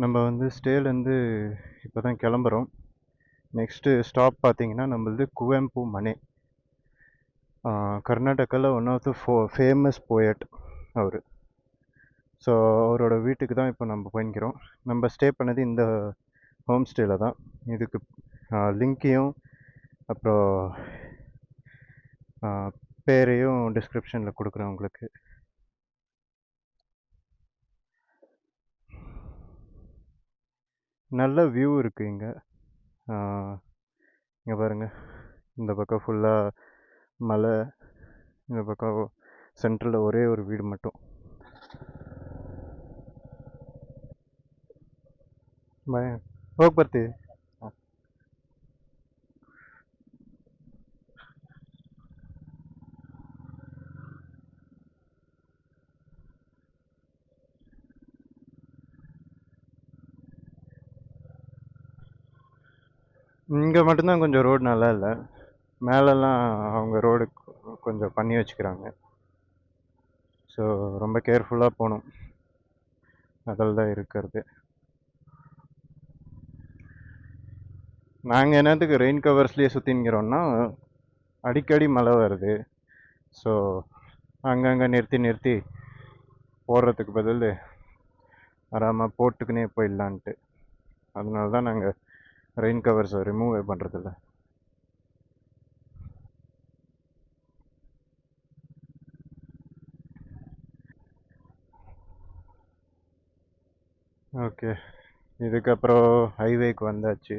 நம்ம வந்து ஸ்டேலேருந்து இப்போ தான் கிளம்புறோம். நெக்ஸ்ட்டு ஸ்டாப் பார்த்தீங்கன்னா நம்மளது குவெம்பு மனை. கர்நாடகாவில் one of the famous poet அவர். ஸோ அவரோட வீட்டுக்கு தான் இப்போ நம்ம போய்க்கிறோம். நம்ம ஸ்டே பண்ணது இந்த ஹோம் ஸ்டேயில் தான். இதுக்கு லிங்க்கையும் அப்புறம் பேரையும் டிஸ்கிரிப்ஷனில் கொடுக்குறேன் உங்களுக்கு. நல்ல வியூ இருக்குது இங்கே. இங்கே பாருங்கள், இந்த பக்கம் ஃபுல்லாக மலை, இந்த பக்கம் சென்ட்ரலில் ஒரே ஒரு வீடு மட்டும். ಹೋಗಿ ಬರ್ತೀವಿ. இங்கே மட்டும்தான் கொஞ்சம் ரோடு நல்லா இல்லை. மேலெல்லாம் அவங்க ரோடு கொஞ்சம் பண்ணி வச்சுக்கிறாங்க. ஸோ ரொம்ப கேர்ஃபுல்லாக போகணும். அதில் தான் இருக்கிறது. நாங்கள் என்னத்துக்கு ரெயின் கவர்ஸ்லேயே சுற்றிங்கிறோன்னா அடிக்கடி மழை வருது. ஸோ அங்கங்கே நிறுத்தி போடுறதுக்கு பதில் வராமல் போட்டுக்குன்னே போயிடலான்ட்டு. அதனால தான் நாங்கள் ரெயின் கவர்ஸை ரிமூவே பண்ணுறதில்ல. ஓகே, இதுக்கப்புறம் ஹைவேக்கு வந்தாச்சு.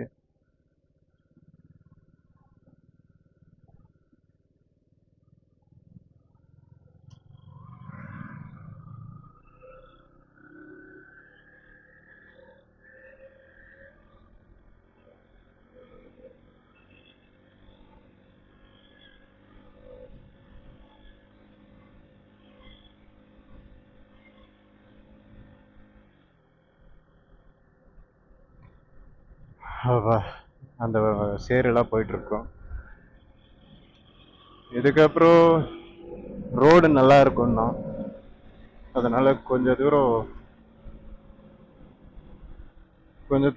அந்த சேரெல்லாம் போயிட்டுருக்கோம். இதுக்கப்புறம் ரோடு நல்லா இருக்கும்னா, அதனால் கொஞ்சம்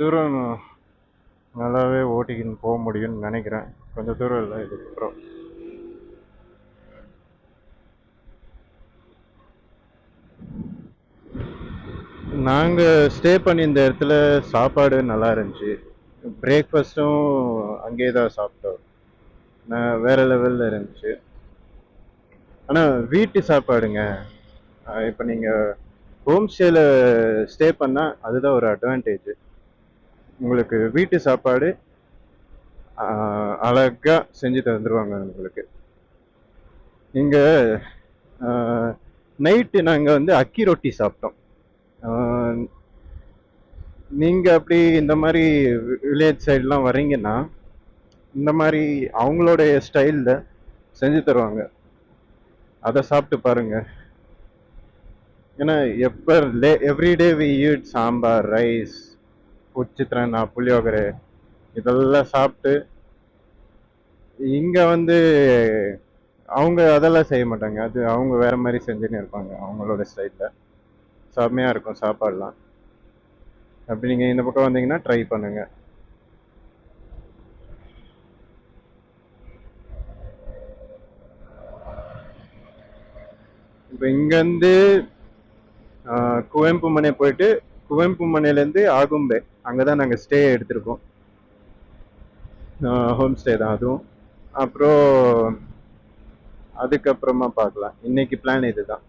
தூரம் நல்லாவே ஓட்டிக்கின்னு போக முடியும்னு நினைக்கிறேன். கொஞ்சம் தூரம் இல்லை இதுக்கப்புறம். நாங்கள் ஸ்டே பண்ணியிருந்த இடத்துல சாப்பாடு நல்லா இருந்துச்சு. பிரேக்ஃபாஸ்ட்டும் அங்கேயே தான் சாப்பிட்டோம். வேறு லெவலில் இருந்துச்சு. ஆனால் வீட்டு சாப்பாடுங்க. இப்போ நீங்கள் ஹோம் ஸ்டேயில் ஸ்டே பண்ணால் அதுதான் ஒரு அட்வான்டேஜ். உங்களுக்கு வீட்டு சாப்பாடு அழகாக செஞ்சு தந்துடுவாங்க உங்களுக்கு. இங்கே நைட்டு நாங்கள் வந்து அக்கி ரொட்டி சாப்பிட்டோம். நீங்கள் அப்படி இந்த மாதிரி வில்லேஜ் சைட்லாம் வரீங்கன்னா இந்த மாதிரி அவங்களுடைய ஸ்டைலில் செஞ்சு தருவாங்க. அதை சாப்பிட்டு பாருங்க. ஏன்னா everyday we eat sambar, rice, உச்சித்திரனா, புளியோகரை இதெல்லாம் சாப்பிட்டு இங்கே வந்து அவங்க அதெல்லாம் செய்ய மாட்டாங்க. அது அவங்க வேற மாதிரி செஞ்சுன்னு இருப்பாங்க அவங்களோட ஸ்டைலில். செம்மையாக இருக்கும் சாப்பாடெலாம். அப்படி நீங்கள் இந்த பக்கம் வந்தீங்கன்னா ட்ரை பண்ணுங்க. இப்போ இங்கேருந்து குவெம்பு மனை போயிட்டு குவெம்பு மனையிலேருந்து ஆகும்பே அங்கே தான் நாங்கள் ஸ்டே எடுத்திருக்கோம். ஹோம் ஸ்டே தான் அதுவும். அப்புறம் அதுக்கப்புறமா பார்க்கலாம். இன்னைக்கு பிளான் இதுதான்.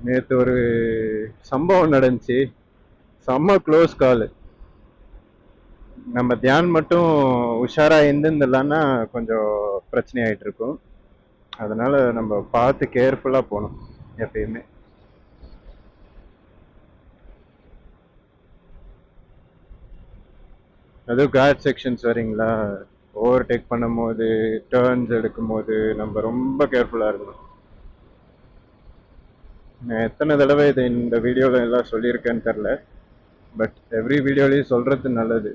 நேற்று ஒரு சம்பவம் நடந்துச்சு. செம்ம க்ளோஸ் கால். நம்ம தியான் மட்டும் உஷாரா இருந்துருந்தலான்னா கொஞ்சம் பிரச்சனை ஆகிட்டு இருக்கும். அதனால நம்ம பார்த்து கேர்ஃபுல்லாக போகணும் எப்பயுமே. அதுவும் காட் செக்ஷன்ஸ் வரீங்களா, ஓவர்டேக் பண்ணும்போது, டர்ன்ஸ் எடுக்கும்போது நம்ம ரொம்ப கேர்ஃபுல்லாக இருக்கணும். நான் எத்தனை தடவை இது இந்த வீடியோவில் எல்லாம் சொல்லியிருக்கேன்னு தெரில. பட் எவ்ரி வீடியோலையும் சொல்கிறது நல்லது.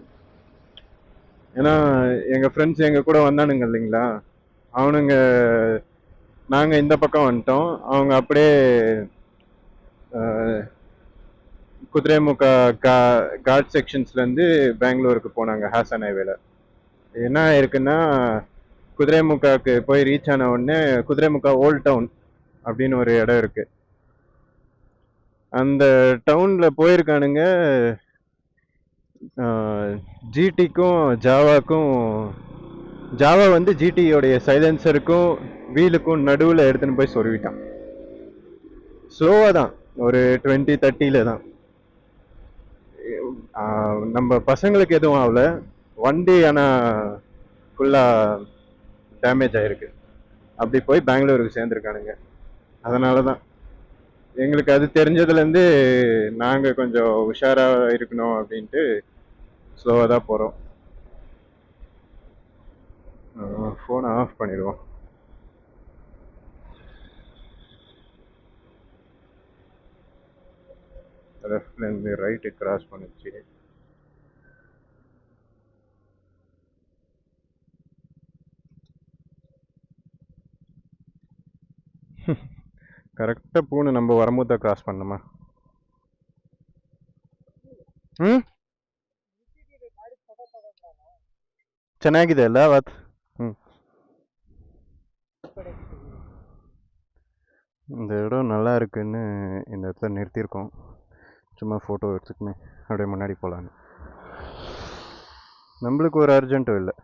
ஏன்னா எங்கள் ஃப்ரெண்ட்ஸ் எங்கள் கூட வந்தானுங்க இல்லைங்களா, அவனுங்க நாங்கள் இந்த பக்கம் வந்துட்டோம். அவங்க அப்படியே குதிரைமுக்கா காட் செக்ஷன்ஸ்லேருந்து பெங்களூருக்கு போனாங்க ஹாசன் ஹைவேல. என்ன இருக்குன்னா, குதிரைமுக்காவுக்கு போய் ரீச் ஆன உடனே குதிரைமுக்கா ஓல்ட் டவுன் அப்படின்னு ஒரு இடம் இருக்கு. அந்த டவுனில் போயிருக்கானுங்க. ஜிடிக்கும் ஜாவாக்கும், ஜாவா வந்து ஜிடியோடைய சைலன்சருக்கும் வீலுக்கும் நடுவில் எடுத்துன்னு போய் சொருவிட்டான். ஸ்லோவாக தான், ஒரு 20-30 தான். நம்ம பசங்களுக்கு எதுவும் ஆகல, வண்டி ஆனால் ஃபுல்லாக டேமேஜ் ஆகிருக்கு. அப்படி போய் பெங்களூருக்கு சேர்ந்துருக்கானுங்க. அதனால தான் எங்களுக்கு அது தெரிஞ்சதுலேருந்து நாங்கள் கொஞ்சம் உஷாராக இருக்கணும் அப்படின்ட்டு ஸ்லோவாக தான் போகிறோம். ஃபோனை ஆஃப் பண்ணிடுவோம். லெஃப்ட்லேருந்து ரைட்டு கிராஸ் பண்ணிச்சு. ಕರೆಕ್ಟಾಗಿ ಪೂಣೆ ನಮ್ಮ ವರಮುದ್ದ ಕ್ರಾಸ್ பண்ணணுமா? ಚೆನ್ನಾಗಿದೆ ಅಲ್ಲ ಅವತ್ತು. இந்த இடம் நல்லா இருக்குன்னு இந்த இடத்துல நிறுத்தியிருக்கோம். சும்மா ஃபோட்டோ எடுத்துக்கின்னு அப்படியே முன்னாடி போகலான்னு. நம்மளுக்கு ஒரு அர்ஜென்ட்டும் இல்லை.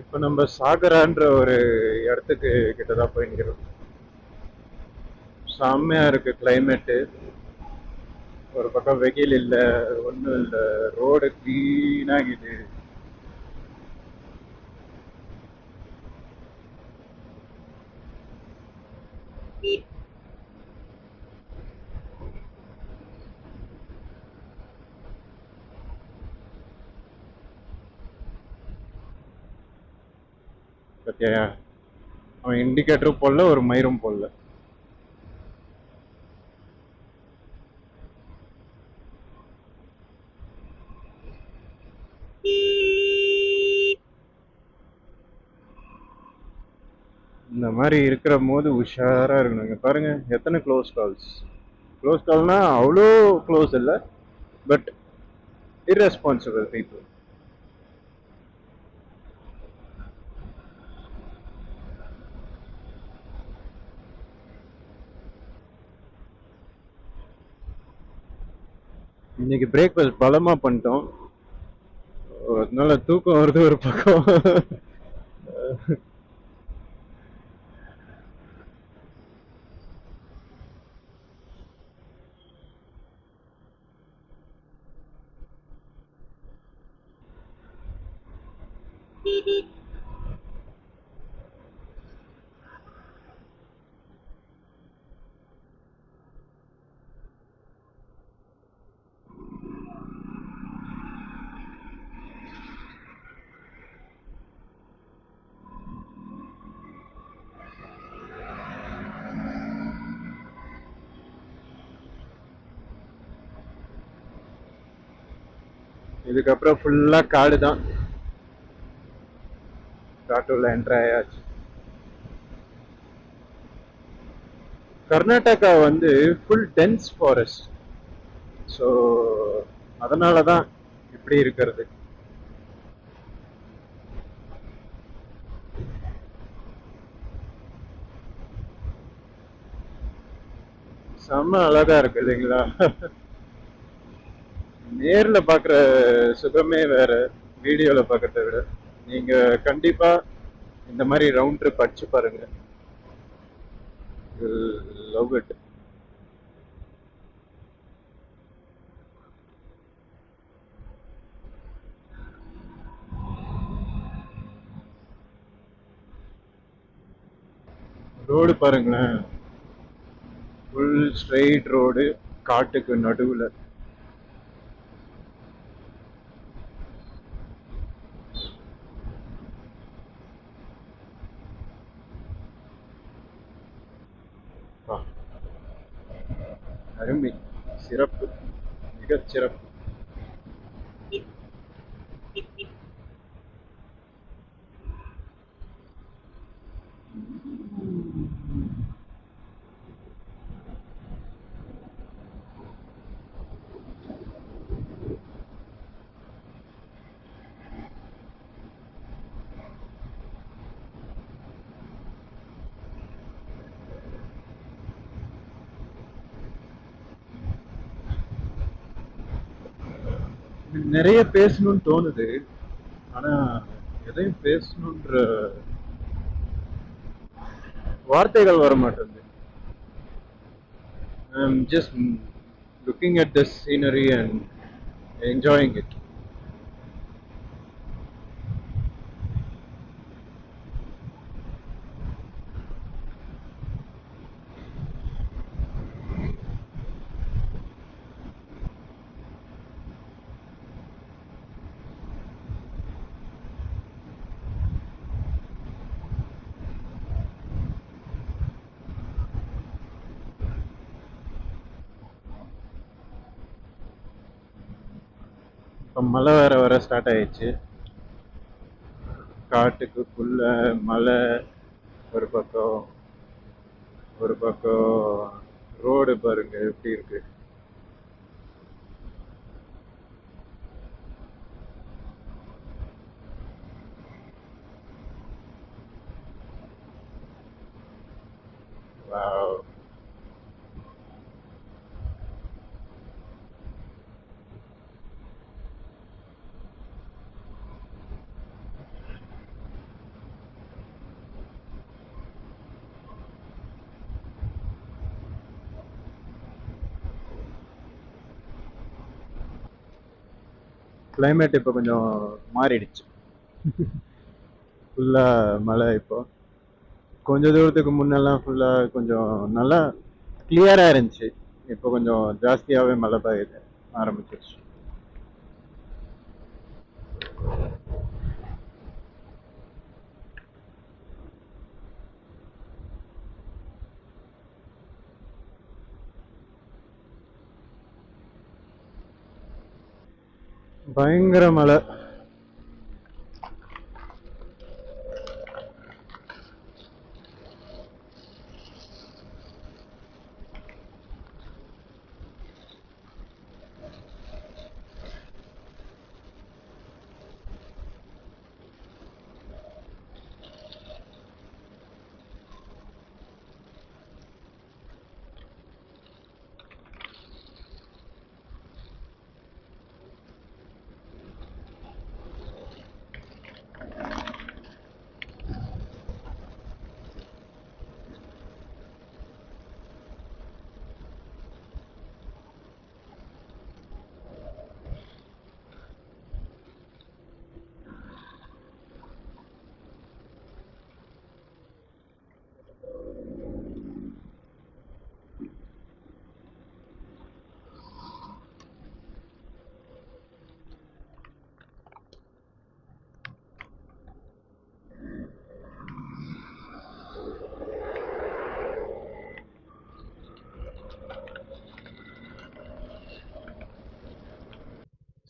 இப்போ நம்ம சாகரான்ற ஒரு இடத்துக்கு கிட்டதான் போய் நிற்கிறோம். செம்மையா இருக்கு கிளைமேட்டு. ஒரு பக்கம் வெயில் இல்லை, ஒன்றும் இல்லை, ரோடு க்ளீனாகிது. பத்தியா, அவன் இண்டிகேட்டரும் போடல, ஒரு மயிரும் போடல. இந்த மாதிரி இருக்கிற போது உஷாரா இருக்கணுங்க. பாருங்க எத்தனை க்ளோஸ் கால்ஸ். க்ளோஸ் கால்னா அவ்வளோ க்ளோஸ் இல்லை, பட் irresponsible people. இன்னைக்கு பிரேக்ஃபாஸ்ட் பலமா பண்ணிட்டோம், அதனால தூக்கம் வருது ஒரு பக்கம். இதுக்கப்புறம் ஃபுல்லா காடு தான். காட்டுள்ள என்ட்ரு ஆயாச்சு. கர்நாடகா வந்து ஃபுல் டென்ஸ் ஃபாரஸ்ட். ஸோ அதனால தான் இப்படி இருக்கிறது. செம்ம அழகா இருக்கு இல்லைங்களா? நேர்ல பார்க்குற சுகமே வேற, வீடியோவில் பார்க்கறத விட. நீங்க கண்டிப்பா இந்த மாதிரி ரவுண்ட் ட்ரிப் அடிச்சு பாருங்க. Love it. ரோடு பாருங்களேன், ஃபுல் ஸ்ட்ரெயிட் ரோடு, காட்டுக்கு நடுவில். சிறப்பு, மிகச் சிறப்பு. நிறைய பேசணும்னு தோணுது, ஆனா எதையும் பேசணுன்ற வார்த்தைகள் வர மாட்டேங்குது. I'm just looking at the scenery and enjoying it. இப்போ மழை வேற வர ஸ்டார்ட் ஆயிடுச்சு. காட்டுக்குள்ள மலை ஒரு பக்கம், ஒரு பக்கம் ரோடு பாருங்க எப்படி இருக்கு. Wow. கிளைமேட் இப்போ கொஞ்சம் மாறிடுச்சு. ஃபுல்லாக மழை இப்போ. கொஞ்ச தூரத்துக்கு முன்னெல்லாம் ஃபுல்லாக கொஞ்சம் நல்லா கிளியராக இருந்துச்சு. இப்போ கொஞ்சம் ஜாஸ்தியாகவே மழை பெய்யுது ஆரம்பிச்சிருச்சு. பயங்கர மழை.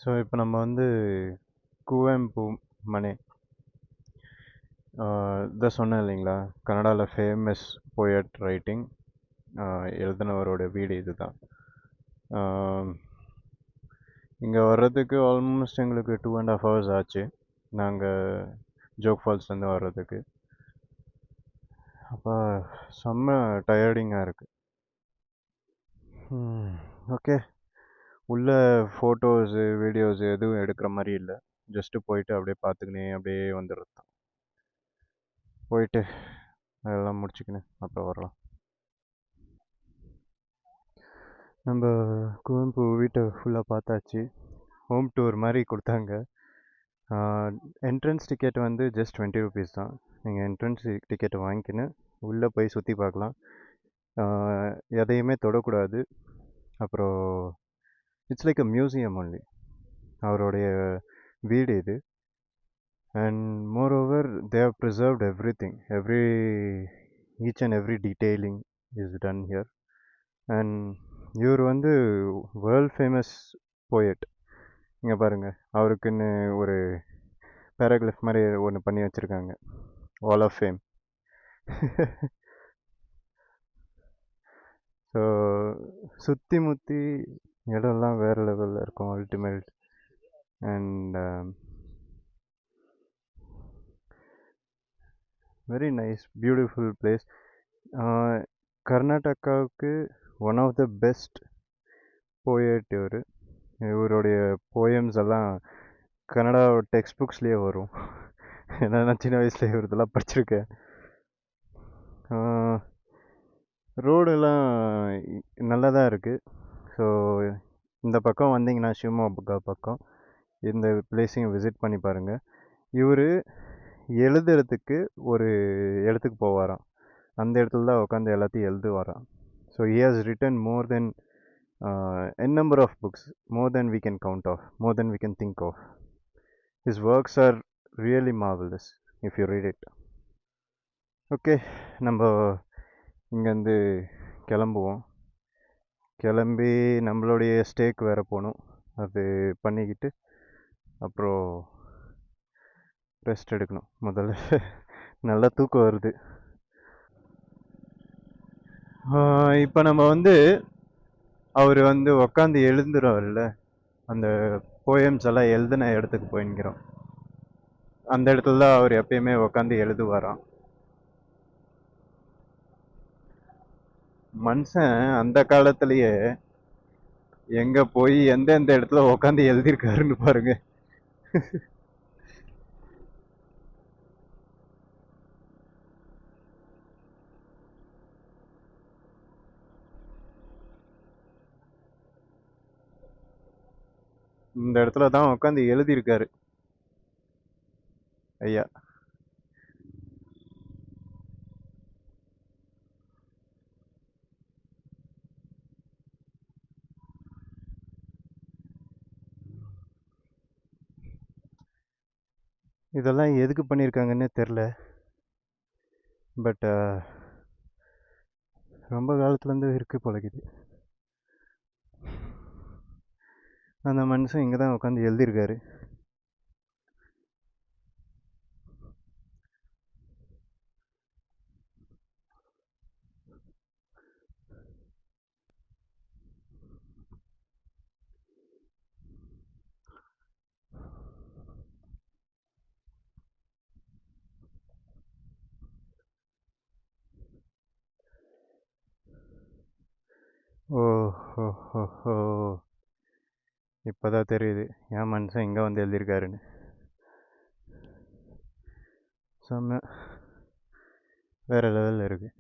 ஸோ இப்போ நம்ம வந்து குவெம்பு மனே இதை சொன்னேன் இல்லைங்களா, கனடாவில் ஃபேமஸ் போயட் ரைட்டிங் எழுதினவரோட வீடு இது தான். இங்கே வர்றதுக்கு ஆல்மோஸ்ட் எங்களுக்கு 2.5 hours ஆச்சு, நாங்கள் ஜோக் ஃபால்ஸ்லேருந்து வர்றதுக்கு. அப்போ செம்ம டயர்டிங்காக இருக்குது. ஓகே, உள்ள ஃபோட்டோஸு வீடியோஸு எதுவும் எடுக்கிற மாதிரி இல்லை. ஜஸ்ட்டு போயிட்டு அப்படியே பார்த்துக்கினே அப்படியே வந்துடுறது தான். போயிட்டு அதெல்லாம் முடிச்சுக்கின்னு அப்புறம் வரலாம். நம்ம குவெம்பு வீட்டை ஃபுல்லாக பார்த்தாச்சு. ஹோம் டூர் மாதிரி கொடுத்தாங்க. என்ட்ரன்ஸ் டிக்கெட் வந்து ஜஸ்ட் 20 rupees தான். நீங்கள் என்ட்ரன்ஸ் டிக்கெட்டை வாங்கிக்கின்னு உள்ளே போய் சுற்றி பார்க்கலாம். எதையுமே தொடக்கூடாது. அப்புறம் it's like a museum only. அவருடைய வீடு இது. And moreover they have preserved everything, each and every detailing is done here. And இவர் வந்து வேர்ல்ட் ஃபேமஸ் போயட். இங்கே பாருங்கள், அவருக்குன்னு ஒரு பேராகிராஃப் மாதிரி ஒன்று பண்ணி வச்சுருக்காங்க, வால் ஆஃப் ஃபேம். ஸோ சுற்றி முற்றி இடம்லாம் வேறு லெவலில் இருக்கும், ultimate. And very nice, beautiful place. கர்நாடகாவுக்கு one of the best poet இவர். இவருடைய போயம்ஸ் எல்லாம் கன்னடா டெக்ஸ்ட் புக்ஸ்லேயே வரும். ஏன்னா நான் சின்ன வயசில் இவரதெல்லாம் படிச்சிருக்கேன். ரோடெல்லாம் நல்லா தான் இருக்குது. ஸோ இந்த பக்கம் வந்தீங்கன்னா, ஷிவமோகா பக்கம், இந்த பிளேஸையும் விசிட் பண்ணி பாருங்கள். இவர் எழுதுறதுக்கு ஒரு இடத்துக்கு போவாராம். அந்த இடத்துல தான் உட்காந்து எல்லாத்தையும் எழுதுவாராம். So he has written more than n number of books, more than we can count of, more than we can think of. His works are really marvelous if you read it. Okay, நம்ம இங்கேருந்து கிளம்புவோம். கிளம்பி நம்மளுடைய ஸ்டேக்கு வேறு போகணும். அது பண்ணிக்கிட்டு அப்புறம் ரெஸ்ட் எடுக்கணும். முதல்ல நல்லா தூக்கம் வருது. இப்போ நம்ம வந்து அவர் வந்து உக்காந்து எழுந்துருவார்ல, அந்த போயம்ஸ் எல்லாம் எழுதின இடத்துக்கு போயின்கிறோம். அந்த இடத்துல தான் அவர் எப்பயுமே உக்காந்து எழுதுவாராம். மனுஷன் அந்த காலத்திலேயே எங்க போய் எந்தெந்த இடத்துல உக்காந்து எழுதியிருக்காருன்னு பாருங்க. இந்த இடத்துல தான் உட்காந்து எழுதியிருக்காரு ஐயா. இதெல்லாம் எதுக்கு பண்ணியிருக்காங்கன்னே தெரில. பட் ரொம்ப காலத்துலேருந்து இருக்குது பழகுது. அந்த மனுஷன் இங்கே தான் உட்காந்து எழுதியிருக்காரு. ஓ ஹோ ஹோ ஹோ, இப்போதான் தெரியுது ஏன் மனுஷன் இங்கே வந்து எழுதியிருக்காருன்னு. செம்ம, வேறு லெவலில் இருக்குது.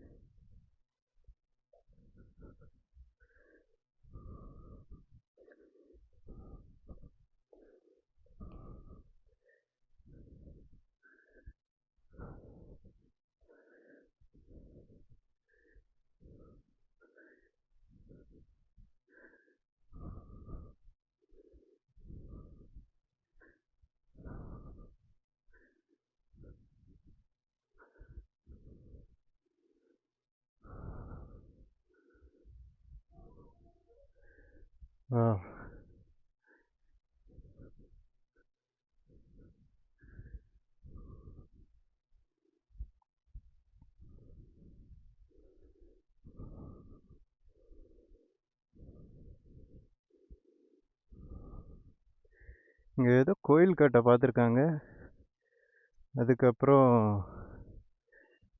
ஆ, இங்கே ஏதோ கோயில் கட்ட பார்த்துருக்காங்க, அதுக்கப்புறம்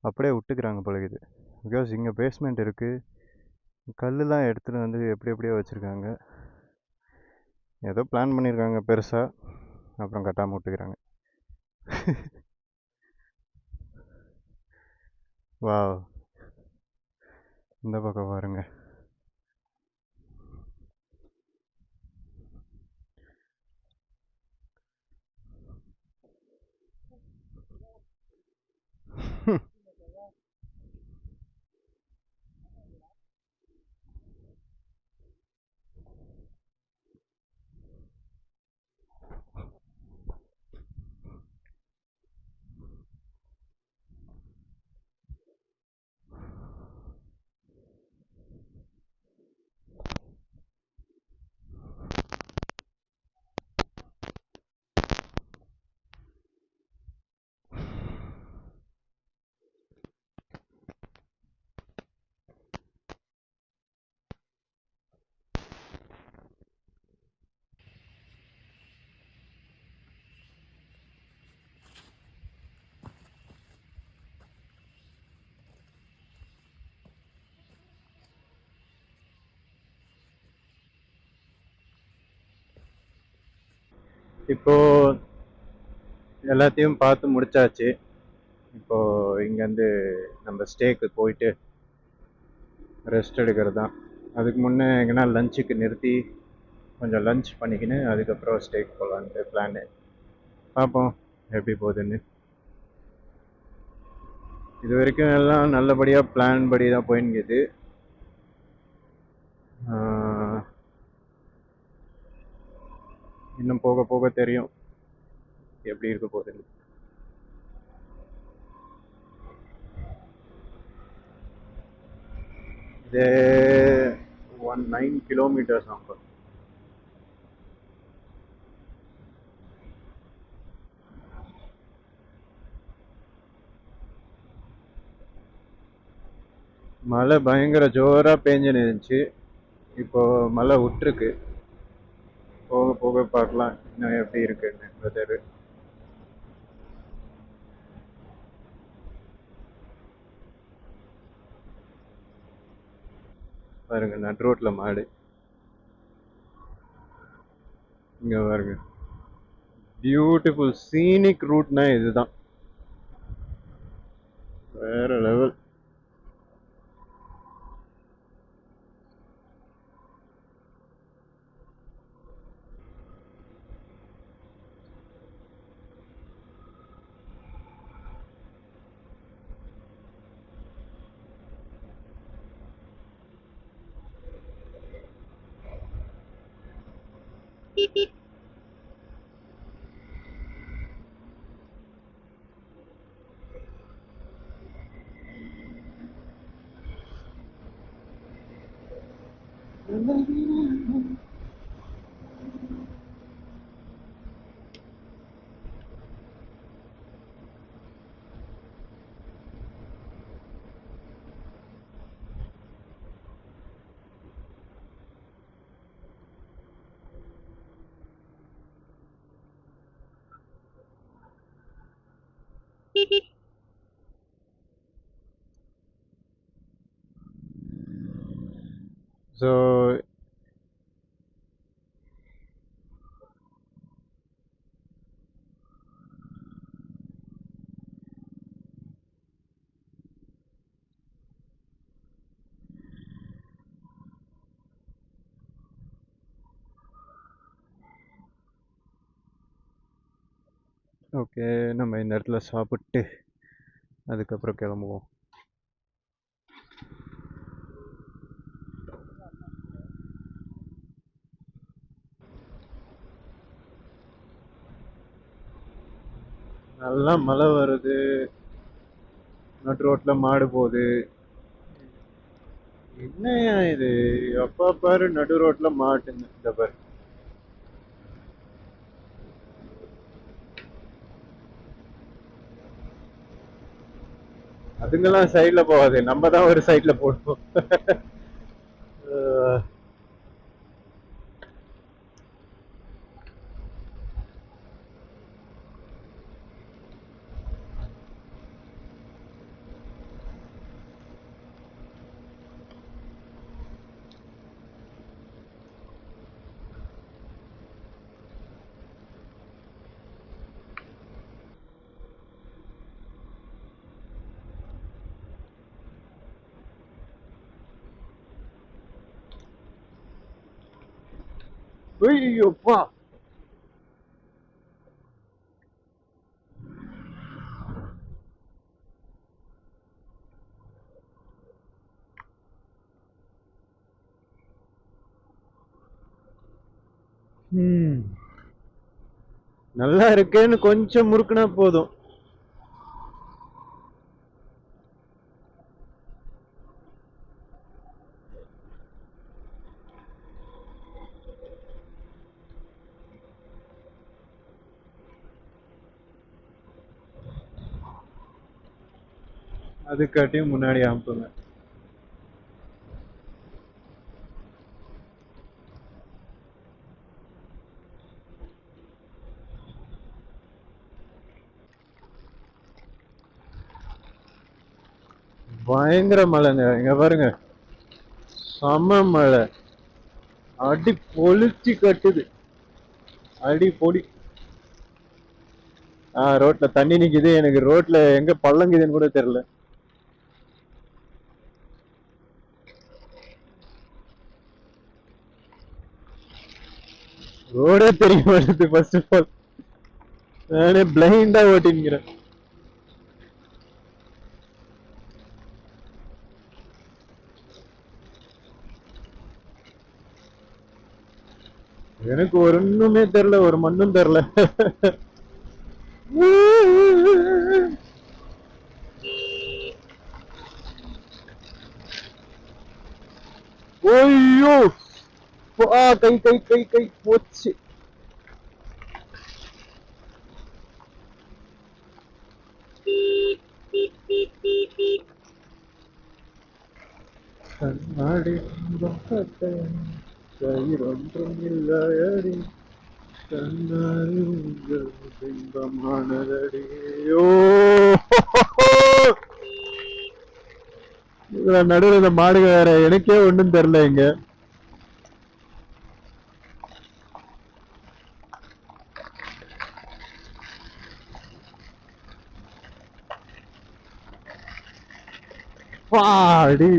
அப்படியே விட்டுக்கிறாங்க பழகுது. பிகாஸ் இங்கே பேஸ்மெண்ட் இருக்குது, கல்லுலாம் எடுத்துகிட்டு வந்து எப்படி எப்படியோ வச்சுருக்காங்க. ஏதோ பிளான் பண்ணியிருக்காங்க பெருசாக, அப்புறம் கட்டாமல் விட்டுக்கிறாங்க. வா, இந்த பக்கம் பாருங்க. இப்போ எல்லாத்தையும் பார்த்து முடிச்சாச்சு. இப்போ இங்கேருந்து நம்ம ஸ்டேக்கு போயிட்டு ரெஸ்ட் எடுக்கிறது தான். அதுக்கு முன்னே எங்கன்னா லஞ்சுக்கு நிறுத்தி கொஞ்சம் லஞ்ச் பண்ணிக்கின்னு அதுக்கப்புறம் ஸ்டேக்கு போகலான்ட்டு பிளானு. பார்ப்போம் எப்படி போகுதுன்னு. இது வரைக்கும் எல்லாம் நல்லபடியாக பிளான் படி தான் போயின்னுக்குது. இன்னும் போக போக தெரியும் எப்படி இருக்க போகுதுன்னு. இது 9 kilometers ஆகும். மழை பயங்கர ஜோராக பேஞ்சுன்னு இருந்துச்சு. இப்போ மழை விட்டுருக்கு. போக போக பார்க்கலாம் இன்னும் எப்படி இருக்குன்னு வெதரு. பாருங்க நட் ரோட்ல மாடு. இங்க பாருங்க, பியூட்டிஃபுல் சீனிக் ரூட்னா இதுதான், வேற லெவல். ஸோ ஓகே, நம்ம இந்த இடத்துல சாப்பிட்டு அதுக்கப்புறம் கிளம்புவோம். நல்லா மழை வருது, நட் ரோட்ல மாடு போகுது. என்னையா இது, எப்பா பாரு நடு ரோட்ல மாட்டுங்க. இந்த பாரு, அதுங்கெல்லாம் சைட்ல போகாது, நம்ம தான் ஒரு சைட்ல போடுவோம். ஐயோப்பா, நல்லா இருக்கேன்னு கொஞ்சம் முறுக்குனா போதும். அதுக்காட்டியும் முன்னாடி அனுப்புங்க. பயங்கர மழைங்க, இங்க பாருங்க, செம மழை, அடி பொழிச்சு கட்டுது, அடி பொடி. ரோட்ல தண்ணி நிக்குது. எனக்கு ரோட்ல எங்க பள்ளங்குதுன்னு கூட தெரியல. ரோடே தெரிய மாட்டேது. ஃபர்ஸ்ட் ஆஃப் ஆல் நானே பிளைண்டா ஓட்டிங்கிறேன். எனக்கு ஒண்ணுமே தெரியல, ஒரு மண்ணும் தெரியல. ஐயோ கை கை கை கை போச்சு. கண்ணாடி ஒன்றும் இல்லையடி கண்ணாடி பிம்பமானதடியோ. நடுவில் இந்த மாடுக வேற, எனக்கே ஒண்ணும் தெரியல இங்க. பாடி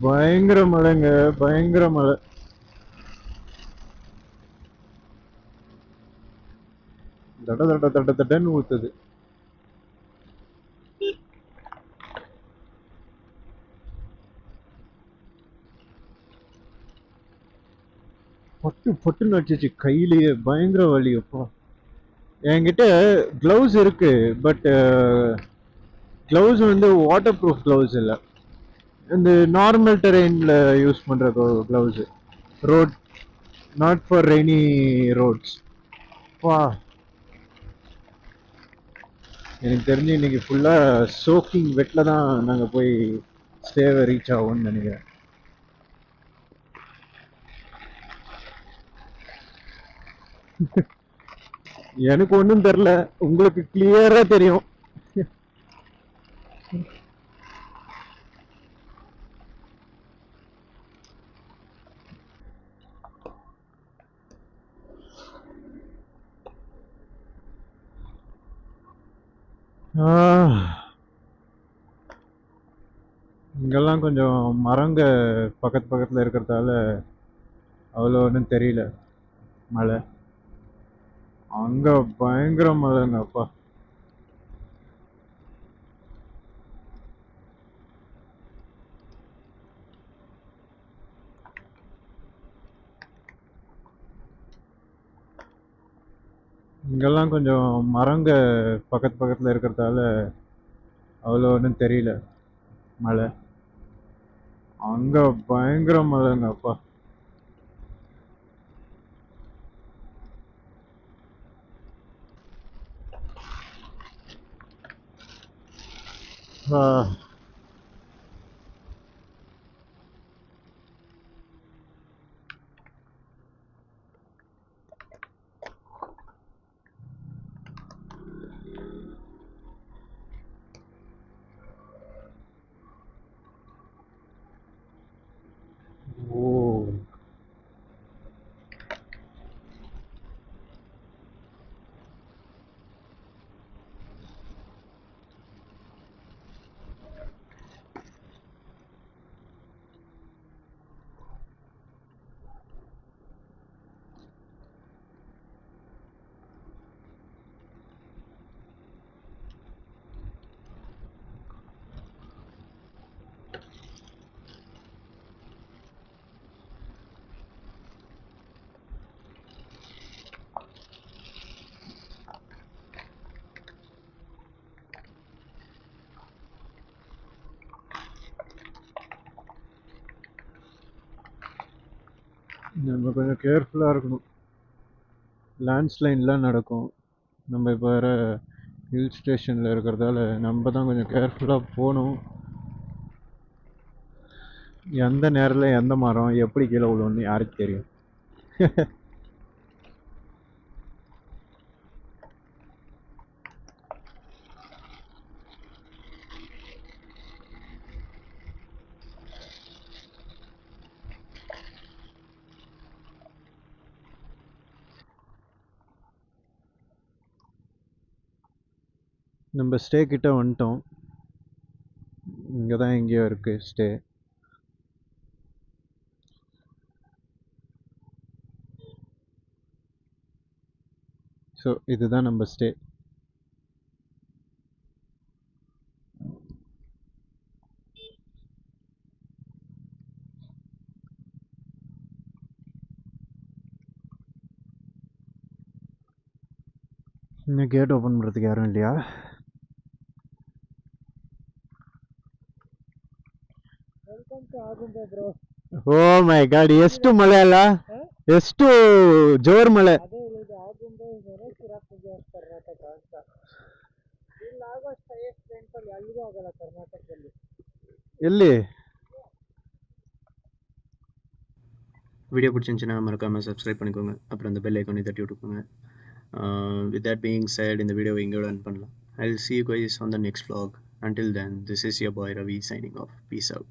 பயங்கர மழைங்க, பயங்கர மழை. தட தட தட தடன்னு ஊத்துது. பொட்டு பொட்டுன்னு வச்சிச்சு கையிலேயே, பயங்கர வலி. அப்போ என்கிட்ட கிளவுஸ் இருக்கு, பட் கிளவுஸ் வந்து வாட்டர் ப்ரூஃப் கிளவுஸ் இல்லை. இந்த நார்மல் டெரெயின்ல யூஸ் பண்ற gloves, road not for rainy roads. வா, எனக்கு தெரிஞ்சு இன்னைக்கு ஃபுல்லா சோக்கிங் வெட்ல தான் நாங்க போய் ஸ்டேவை ரீச் ஆகும்னு நினைக்கிறேன். எனக்கு ஒன்றும் தெரியல, உங்களுக்கு கிளியரா தெரியும். இங்கெல்லாம் கொஞ்சம் மரங்க பக்கத்து பக்கத்தில் இருக்கிறதால அவ்வளோ ஒன்றும் தெரியல மழை. அங்கே பயங்கர மழைங்க அப்பா. இங்கெல்லாம் கொஞ்சம் மரங்க பக்கத்து பக்கத்தில் இருக்கிறதால அவ்வளோ ஒன்றும் தெரியல மழை. அங்கே பயங்கர மழைங்க அப்பா. ஓ, நம்ம கொஞ்சம் கேர்ஃபுல்லாக இருக்கணும். லேண்ட்ஸ்லைன்லாம் நடக்கும். நம்ம இப்போ வேறு ஹில் ஸ்டேஷனில் இருக்கிறதால நம்ம தான் கொஞ்சம் கேர்ஃபுல்லாக போகணும். எந்த நேரத்தில் எந்த மரம் எப்படி கீழே விழுன்னு யாருக்கு தெரியும். நம்ம ஸ்டே கிட்ட வந்துட்டோம். இங்கே தான் எங்கேயோ இருக்குது ஸ்டே. ஸோ இதுதான் நம்ம ஸ்டே. இன்னும் கேட் ஓப்பன் பண்ணுறதுக்கு யாரும் இல்லையா? ಓ ಮೈ ಗಾಡ್, ಎಷ್ಟು ಮಳೆ ಅಲ್ಲ, ಎಷ್ಟು ಜೋರ್ ಮಳೆ. ಎಲ್ಲಿ வீடியோ பிடிச்சிருந்துச்சுன்னா மறக்காமல் சப்ஸ்கிரைப் பண்ணிக்கோங்க. அப்புறம் அந்த பெல் ஐக்கானை தட்டி விட்டுக்கோங்க. With that being said, இந்த வீடியோவை இங்கோட ரன் பண்ணலாம். I'll see you guys on the next vlog. Until then, this is your boy Ravi signing off. Peace out.